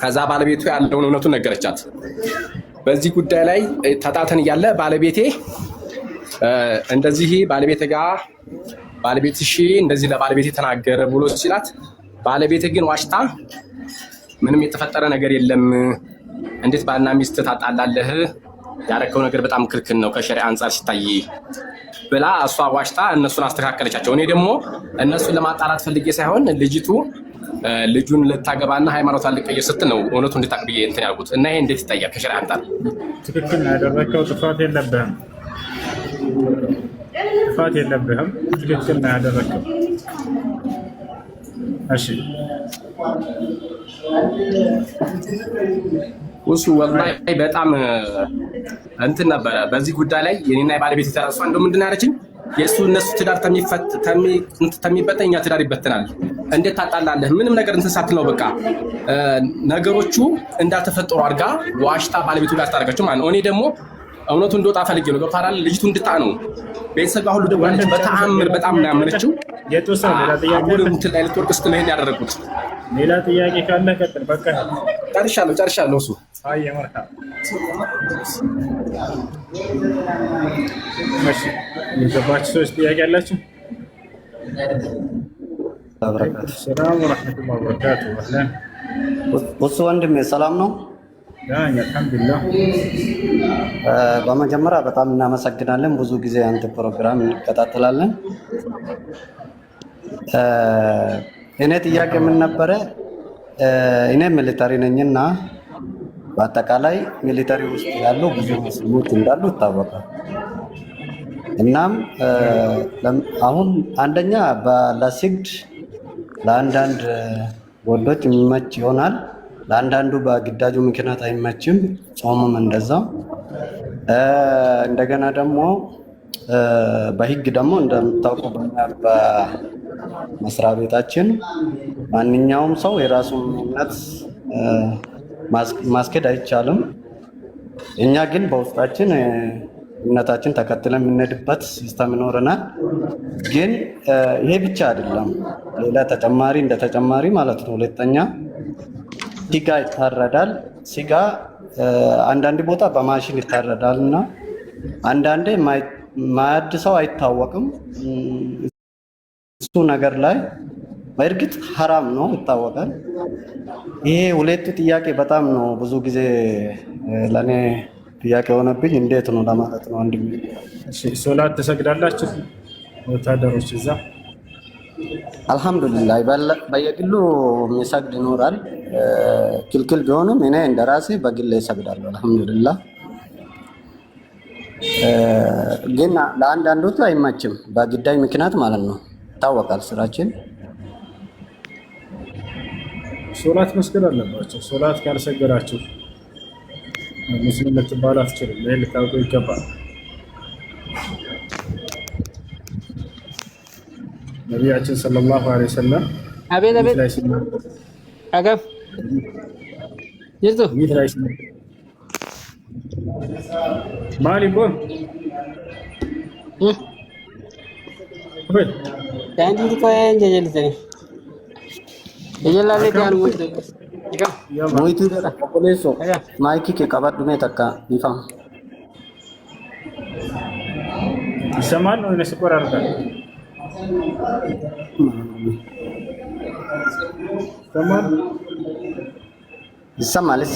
ከዛ ባለቤቱ ያለውን እውነቱን ነገረቻት። በዚህ ጉዳይ ላይ ተጣልተን እያለ ባለቤቴ እንደዚህ ባለቤቴ ጋር ባለቤትሽ እንደዚህ ለባለቤቴ ተናገረ ብሎ ሲላት ባለቤቴ ግን ዋሽታ ምንም የተፈጠረ ነገር የለም፣ እንዴት ባልና ሚስት ታጣላለህ? ያረከው ነገር በጣም ክልክል ነው ከሸሪዓ አንፃር ሲታይ ብላ እሷ ዋሽታ እነሱን አስተካከለቻቸው። እኔ ደግሞ እነሱን ለማጣላት ፈልጌ ሳይሆን ልጅቱ ልጁን ልታገባና ሃይማኖቷን ልትቀይር ስትል ነው እውነቱን እንድታውቅ ብዬ እንትን ያልኩት እና ይሄ እንዴት ይታያል ከሸሪዓ አንፃር? ትክክል ነው ያደረከው። ጥፋት የለብህም፣ ጥፋት የለብህም። ትክክል ነው ያደረከው። እሺ እሱ ወላሂ በጣም እንትን ነበረ በዚህ ጉዳይ ላይ የኔና የባለቤት የተራሷ እንደው ምንድን ያለችኝ የእሱ እነሱ ትዳር ተሚበተን እኛ ትዳር ይበተናል። እንዴት ታጣላለህ? ምንም ነገር እንትን ሳትል ነው በቃ ነገሮቹ እንዳልተፈጠሩ አድርጋ ዋሽታ ባለቤቱ ጋር አስታረቀችው ማለት ነው። እኔ ደግሞ እውነቱ እንደወጣ ፈልጌ ነው። በፓራል ልጅቱ እንድጣ ነው ቤተሰብ ጋር ሁሉ ደወለች። በተአምር በጣም ነው ያመነችው። የተወሰነ ሌላ ጥያቄ አሁን እንትን ላይ ልትወርቅ ስትል ይሄን ያደረኩት። ሌላ ጥያቄ ካለ ቀጥል። በቃ ጨርሻለሁ። እሱ አይ መርካም እሺ። የገባችሁ ሰዎች ጥያቄ አላችሁ? ሰላም ወራህመቱላሂ ወበረካቱ። አህለን እሱ ወንድሜ ሰላም ነው? አልሐምዱሊላህ። በመጀመሪያ በጣም እናመሰግናለን። ብዙ ጊዜ አንተ ፕሮግራም እንከታተላለን። እኔ ጥያቄ ምን ነበረ? እኔ ሚሊታሪ ነኝና በአጠቃላይ ሚሊታሪ ውስጥ ያሉ ብዙ ሙስሊሞች እንዳሉ ይታወቃል። እናም አሁን አንደኛ ለስግድ ለአንዳንድ ወንዶች የሚመች ይሆናል፣ ለአንዳንዱ በግዳጁ ምክንያት አይመችም። ጾምም እንደዛው። እንደገና ደግሞ በህግ ደግሞ እንደምታውቁ በመስሪያ ቤታችን ማንኛውም ሰው የራሱን እምነት ማስኬድ አይቻልም። እኛ ግን በውስጣችን እምነታችን ተከትለን የምንሄድበት ሲስተም ይኖረናል። ግን ይሄ ብቻ አይደለም፣ ሌላ ተጨማሪ እንደ ተጨማሪ ማለት ነው። ሁለተኛ ስጋ ይታረዳል። ስጋ አንዳንድ ቦታ በማሽን ይታረዳል እና አንዳንዴ ማያድ ሰው አይታወቅም። እሱ ነገር ላይ በእርግጥ ሐራም ነው ይታወቃል። ይሄ ሁለቱ ጥያቄ በጣም ነው ብዙ ጊዜ ለኔ ጥያቄ ሆነብኝ። እንዴት ነው ለማለት ነው። አንድ ሶላት ትሰግዳላችሁ ወታደሮች እዛ? አልሐምዱሊላህ በየግሉ የሚሰግድ ይኖራል። ክልክል ቢሆንም እኔ እንደራሴ በግል ይሰግዳለሁ። አልሐምዱሊላህ። ግን ለአንዳንዶቹ አይመችም በግዳይ ምክንያት ማለት ነው። ይታወቃል ስራችን። ሶላት መስገድ አለባቸው። ሶላት ካልሰገዳችሁ ሙስሊም ልትባሉ አትችሉም። ይሄን ልታውቁ ይገባል። ነቢያችን ሰለላሁ ዐለይሂ ወሰለም አቤት አገም ይርቱ ማሊኮን Kandi ko yan jajal tani. Jajal kan mutu. Muitu pokoleso. Maiki ke kabar dume takka bifam. ይሰማል ነው ወይስ ይቆራረጣል? ይሰማል።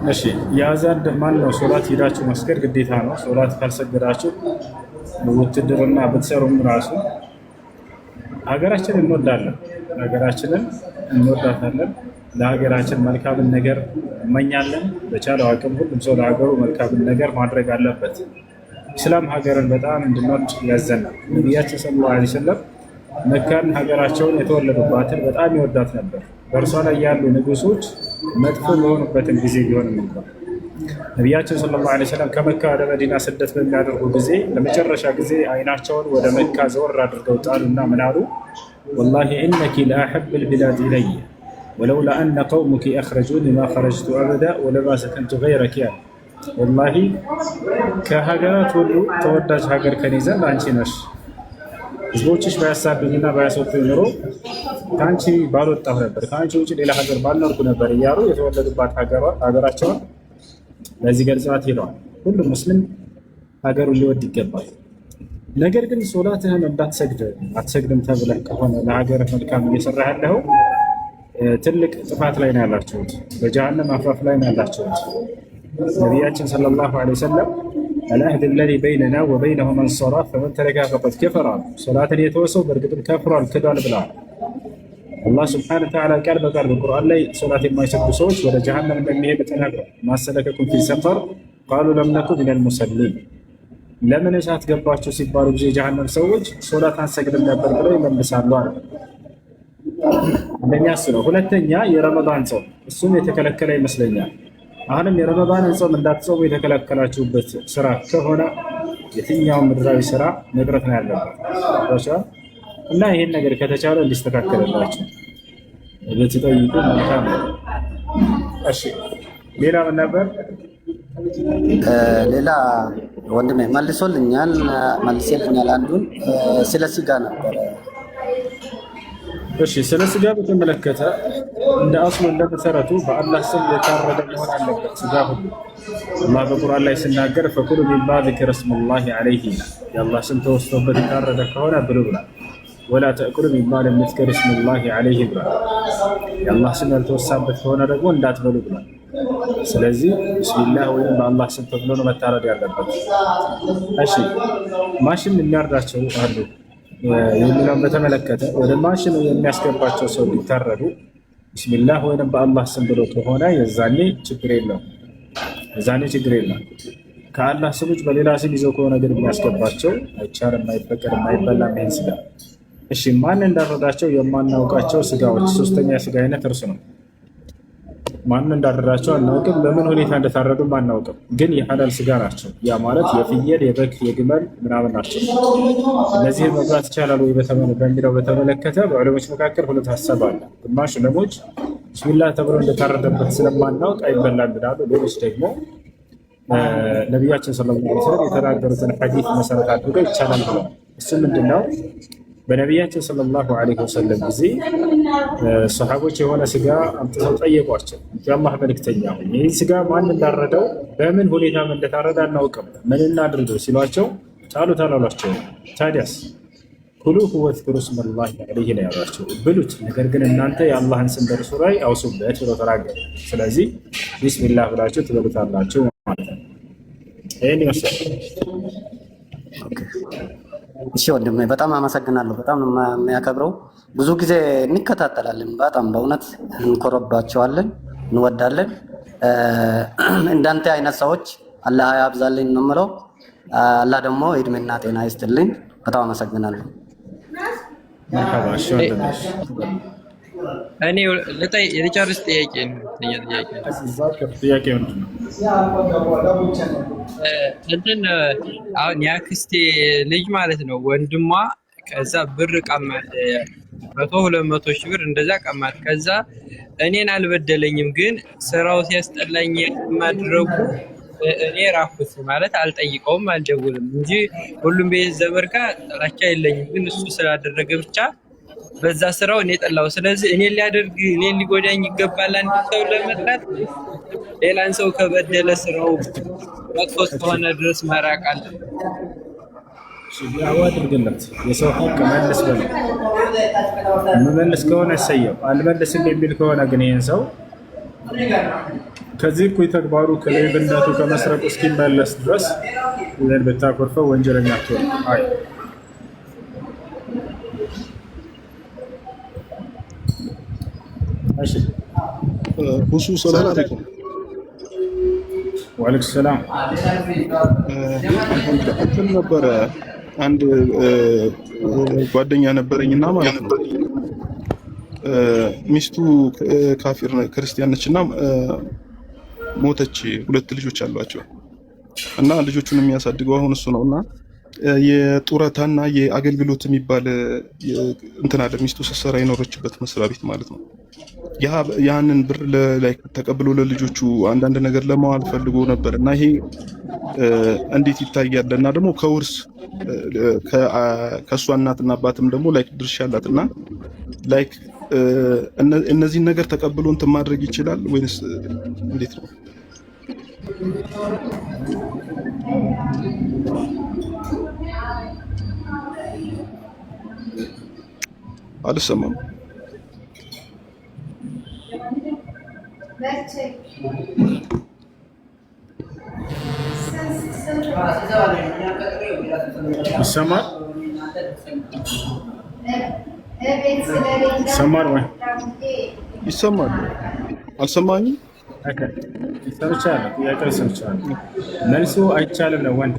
እሺ የአዛን ማን ነው? ሶላት ሄዳችሁ መስገድ ግዴታ ነው። ሶላት ካልሰገዳችሁ ውትድርና ብትሰሩም ራሱ ሀገራችንን እንወዳታለን። ለሀገራችን መልካምን ነገር እመኛለን። በቻለው አቅም ሁሉም ሰው ለሀገሩ መልካምን ነገር ማድረግ አለበት። ኢስላም ሀገርን በጣም እንድንወድ ያዘናል። ነቢያችን ሰለላሁ ዐለይሂ ወሰለም መካን ሀገራቸውን የተወለዱባትን በጣም ይወዳት ነበር። በእርሷ ላይ ያሉ ንጉሶች መጥፎ የሆኑበትን ጊዜ ቢሆንም እንኳን ነቢያችን ሰለላሁ ዐለይሂ ወሰለም ከመካ ወደ መዲና ስደት በሚያደርጉ ጊዜ ለመጨረሻ ጊዜ አይናቸውን ወደ መካ ዘወር አድርገው ጣሉና ምን አሉ? ወላሂ ኢነኪ ለአሐብል ቢላድ ኢለየ ወለውላ አነ ቀውሙኪ አኽረጁኒ ማ ኸረጅቱ አበዳ ወለማ ሰከንቱ ገይረኪ አሉ። ወላሂ ከሀገራት ሁሉ ተወዳጅ ሀገር ከኔ ዘንድ አንቺ ነሽ። ህዝቦችሽ ባያሳዱኝና ባያስወጡኝ ኑሮ ከአንቺ ባልወጣሁ ነበር፣ ከአንቺ ውጭ ሌላ ሀገር ባልኖርኩ ነበር እያሉ የተወለዱባት ሀገራቸውን በዚህ ገልጸዋት ሄደዋል። ሁሉም ሙስሊም ሀገሩን ሊወድ ይገባል። ነገር ግን ሶላትህን እንዳትሰግድ አትሰግድም ተብለህ ከሆነ ለሀገርህ መልካም እየሰራ ያለው ትልቅ ጥፋት ላይ ነው ያላችሁት፣ በጀሃነም አፋፍ ላይ ነው ያላችሁት። ነቢያችን ሰለላሁ ዐለይሂ ወሰለም አልአህድ አለዚ በይነና ወበይነሁም አልሶላህ ፈመን ተረከሃ ፈቀድ ከፈረ፣ ሶላትን የተወሰው በእርግጥም ከፍሯል ክዷል ብለዋል። አላህ ስብሐነሁ ወተዓላ ቃል በቃል በቁርአን ላይ ሶላት የማይሰግዱ ሰዎች ወደ ጀሃነም እንደሚሄዱ ተናግሯል። ማሰለከኩም ፊ ሰቀር ቃሉ ለም ነኩ ሚነል ሙሰሊን። ለምን እሳት ገባችሁ ሲባሉ ጊዜ የጀሃነም ሰዎች ሶላት አንሰግድም ነበር ብለው ይመልሳሉ አለ። አንደኛ እሱ ነው። ሁለተኛ የረመዳን ጾም እሱም የተከለከለ ይመስለኛል። አሁንም የረመዳንን ጾም እንዳትጾሙ የተከለከላችሁበት ስራ ከሆነ የትኛውን ምድራዊ ስራ መቅረት ነው ያለበት እና ይሄን ነገር ከተቻለ እንዲስተካከልላችሁ ብትጠይቁ መልካም ነው። እሺ ሌላ ምን ነበር? ሌላ ወንድሜ መልሶልኛል። አንዱን ስለ ስጋ ነበር። እሺ ስለ ስጋ በተመለከተ እንደ አስሉ እንደመሰረቱ በአላህ ስም የታረደ መሆን አለበት ስጋ ሁሉ። አላህ በቁርአን ላይ ሲናገር ፈኩሉ ሚማ ዚክረ ስሙላሂ ዐለይሂ ይላል። የአላህ ስም ተወስቶበት የታረደ ከሆነ ብሉ ብሏል። ወላ ተእኩሉ ሚማ ለም ዩዝከር ስሙላሂ ዐለይሂ ብሏል። የአላህ ስም ያልተወሳበት ከሆነ ደግሞ እንዳትበሉ ብሏል። ስለዚህ ቢስሚላህ ወይም በአላህ ስም ተብሎ ነው መታረድ ያለበት። እሺ ማሽን የሚያርዳቸው አሉ የሚለውን በተመለከተ ወደ ማሽኑ የሚያስገባቸው ሰው ሊታረዱ ቢስሚላህ ወይም በአላህ ስም ብሎ ከሆነ የዛኔ ችግር የለም። ከአላህ ስም ውጭ በሌላ ስም ይዘው ከሆነ ግን የሚያስገባቸው አይቻልም፣ አይፈቀድም፣ አይበላም ይሄን ስጋ። እሺ ማን እንዳረዳቸው የማናውቃቸው ስጋዎች ሶስተኛ የስጋ አይነት እርሱ ነው። ማን እንዳረዳቸው አናውቅም፣ በምን ሁኔታ እንደታረዱም አናውቅም። ግን የሐላል ስጋ ናቸው። ያ ማለት የፍየል፣ የበግ፣ የግመል ምናምን ናቸው። እነዚህን መብላት ይቻላል ወይ በሚለው በተመለከተ በዑለሞች መካከል ሁለት ሀሳብ አለ። ግማሽ ዑለሞች ቢስሚላህ ተብሎ እንደታረደበት ስለማናውቅ አይበላም ይላሉ። ሌሎች ደግሞ ነቢያችን ሰለላሁ ዐለይሂ ወሰለም የተናገሩትን ሐዲስ መሰረት አድርገው ይቻላል ብለዋል። እሱ ምንድነው? በነቢያችን ሰለላሁ ዐለይሂ ወሰለም ጊዜ ሰሃቦች የሆነ ስጋ አምጥተው ጠየቋቸው። የአላህ መልእክተኛ ሆይ ይህ ስጋ ማን እንዳረደው በምን ሁኔታም እንደታረደ አናውቅም፣ ምን እናድርገው ሲሏቸው ጣሉት አላሏቸው። ታዲያስ ኩሉሁ ወዝኩሩ ስመላሂ ዐለይሂ ነው ያሏቸው። ብሉት፣ ነገር ግን እናንተ የአላህን ስም በእርሱ ላይ አውሱበት ብሎ ተናገሩ። ስለዚህ ቢስሚላህ ብላችሁ ትበሉታላችሁ ማለት ነው። ይህን ይመስላል። እሺ ወንድሜ በጣም አመሰግናለሁ። በጣም ነው የሚያከብረው። ብዙ ጊዜ እንከታተላለን። በጣም በእውነት እንኮረባቸዋለን፣ እንወዳለን። እንዳንተ አይነት ሰዎች አላህ ያብዛልኝ ነው የምለው። አላህ ደግሞ እድሜና ጤና ይስጥልኝ። በጣም አመሰግናለሁ። እኔ የልጨርስ ጥያቄ ነው። ጥያቄ ምንድን ነው? እንትን አሁን የአክስቴ ልጅ ማለት ነው ወንድሟ ከዛ ብር ቀማል፣ 100-200 ሺህ ብር እንደዛ ቀማል። ከዛ እኔን አልበደለኝም፣ ግን ስራው ሲያስጠላኝ ማድረጉ እኔ ራኩት ማለት አልጠይቀውም፣ አልደውልም እንጂ ሁሉም ቤት ዘመድ ጋር ጥላቻ የለኝም። ግን እሱ ስላደረገ ብቻ በዛ ስራው እኔ ጠላው። ስለዚህ እኔን ሊጎዳኝ ይገባል አንድ ሰው ለመጥላት፣ ሌላን ሰው ከበደለ ስራው መጥፎ እስከሆነ ድረስ መራቅ አለ። ያው አድርግለት፣ የሰው ሀቅ መልስ በለው። የምመልስ ከሆነ እሰየው፣ አልመልስም የሚል ከሆነ ግን ይህን ሰው ከዚህ እኩይ ተግባሩ ከሌብነቱ ከመስረቁ እስኪመለስ ድረስ ብታኮርፈው ወንጀለኛ አትሆንም። አይ እሺ ሁሱ ሰላም አለይኩም። ወአለይኩም ሰላም። እንትን ነበረ አንድ ጓደኛ ነበረኝና ማለት ነው ሚስቱ ካፊር ክርስቲያን ነችና ሞተች። 2 ልጆች አሏቸው እና ልጆቹን የሚያሳድገው አሁን እሱ ነውና የጡረታና የአገልግሎት የሚባል እንትን አለ። ሚስቱ ስትሰራ የኖረችበት መስሪያ ቤት ማለት ነው። ያንን ብር ላይ ተቀብሎ ለልጆቹ አንዳንድ ነገር ለማዋል ፈልጎ ነበር እና ይሄ እንዴት ይታያል? እና ደግሞ ከውርስ ከእሷ እናትና አባትም ደግሞ ላይክ ድርሻ አላትና ላይክ እነዚህን ነገር ተቀብሎ እንትን ማድረግ ይችላል ወይስ እንዴት ነው? አልሰማም። ይሰማል ይሰማል ወይ? ይሰማል። አልሰማኝም። ሰምቻለሁ። ጥያቄው ሰምቻለሁ። መልሱ አይቻልም ነው ወንድ፣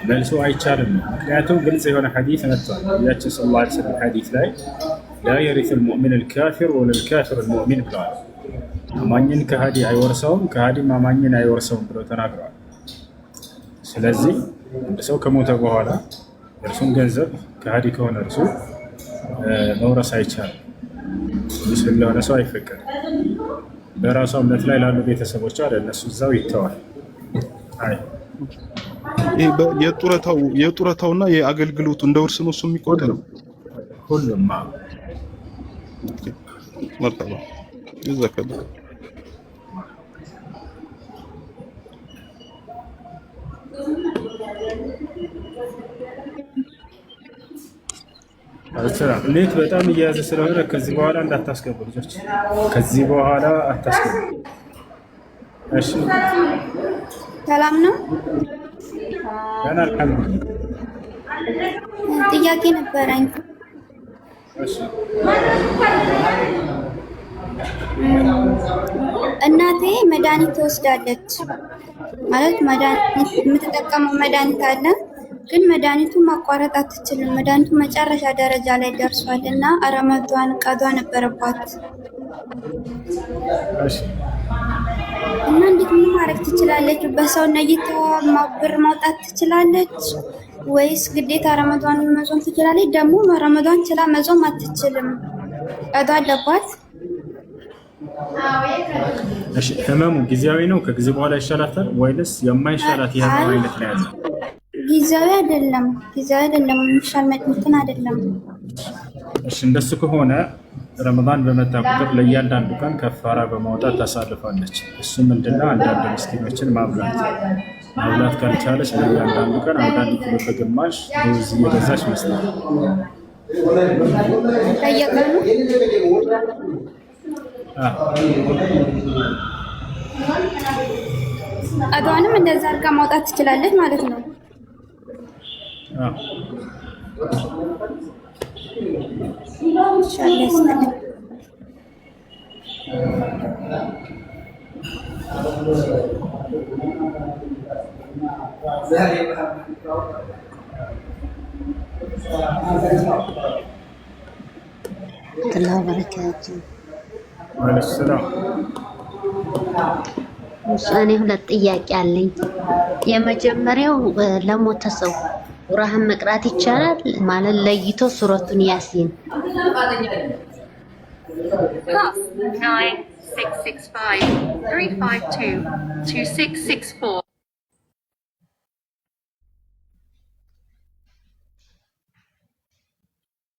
መልሱ አይቻልም ነው። ምክንያቱም ግልጽ የሆነ ሐዲስ መጥቷል። ነቢያችን ሰለላሁ ዐለይሂ ወሰለም ሐዲስ ላይ ላ የሪሱል ሙእሚን አልካፊር ወለልካፊር አልሙእሚን ብለዋል። አማኝን ከሃዲ አይወርሰውም፣ ከሃዲም አማኝን አይወርሰውም ብለው ተናግረዋል። ስለዚህ አንድ ሰው ከሞተ በኋላ እርሱን ገንዘብ ከሃዲ ከሆነ እርሱ መውረስ አይቻልም። ሙስሊም ለሆነ ሰው አይፈቀድም። በራሷ እምነት ላይ ላሉ ቤተሰቦቿ ለእነሱ እዛው ይተዋል። አይ ይሄ የጡረታውና የአገልግሎቱ እንደ ውርስ ነው እሱ የሚቆጠረው። ሁሉም መርሐባ ጀዛከላህ። ሌት በጣም እየያዘ ስለሆነ ከዚህ በኋላ እንዳታስገቡ ልጆች፣ ከዚህ በኋላ አታስገቡ። እሺ ሰላም ነው። ገና አልሐምዱሊላህ። ጥያቄ ነበረኝ። እሺ እናቴ መድኃኒት ትወስዳለች ማለት የምትጠቀመው መድኃኒት አለ፣ ግን መድኃኒቱ ማቋረጥ አትችልም። መድኃኒቱ መጨረሻ ደረጃ ላይ ደርሷል እና ረመዷን ቀዷ ነበረባት እና እንዴት ምን ማድረግ ትችላለች? በሰው ነይታዋ ብር ማውጣት ትችላለች ወይስ ግዴታ ረመዷን መጾም ትችላለች? ደግሞ ረመዷን ችላ መጾም አትችልም፣ ቀዷ አለባት። እሺ ህመሙ ጊዜያዊ ነው? ከጊዜ በኋላ ይሻላታል ወይንስ የማይሻላት የህመም አይነት ነው ያለው? ጊዜያዊ አይደለም፣ ጊዜያዊ አይደለም፣ የሚሻል እንትን አይደለም። እሺ እንደሱ ከሆነ ረመዳን በመጣ ቁጥር ለእያንዳንዱ ቀን ከፋራ በማውጣት ታሳልፋለች። እሱ ምንድነው? አንዳንድ ምስኪኖችን ማብላት ካልቻለች ለእያንዳንዱ ቀን አንዳንድ ኪሎ በግማሽ ሩዝ እየገዛች መስጠት። በየቀኑ ቀዷንም እንደዛ አድርጋ ማውጣት ትችላለች ማለት ነው። እኔ ሁለት ጥያቄ አለኝ። የመጀመሪያው ለሞተ ሰው ቁርአን መቅራት ይቻላል ማለት ለይቶ ሱረቱን ያሲን 9665 352 2664